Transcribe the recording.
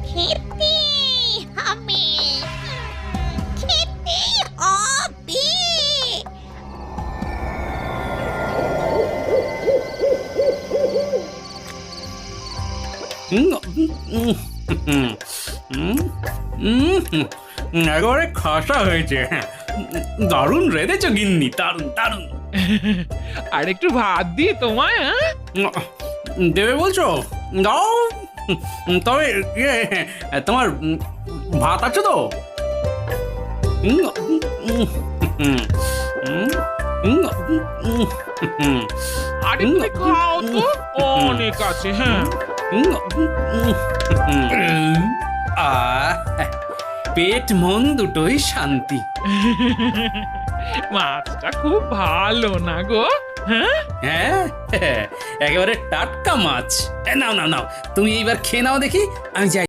খেতে হবে, খেতে হবে। একেবারে খাসা হয়েছে। দারুণ রেঁধেছ গিন্নি, দারুণ দারুণ। আর একটু ভাত দিয়ে তোমায়, হ্যাঁ? দেবে বলছো? দাও। তবে ইয়ে, তোমার ভাত আছে তো? আর একটু খাও তো, অনেক আছে। হ্যাঁ, পেট মন দুটোই শান্তি। মাছটা খুব ভালো না গো? হ্যাঁ, হ্যাঁ, একেবারে টাটকা মাছ। নাও নাও নাও, তুমি এইবার খেয়ে নাও দেখি, আমি যাই।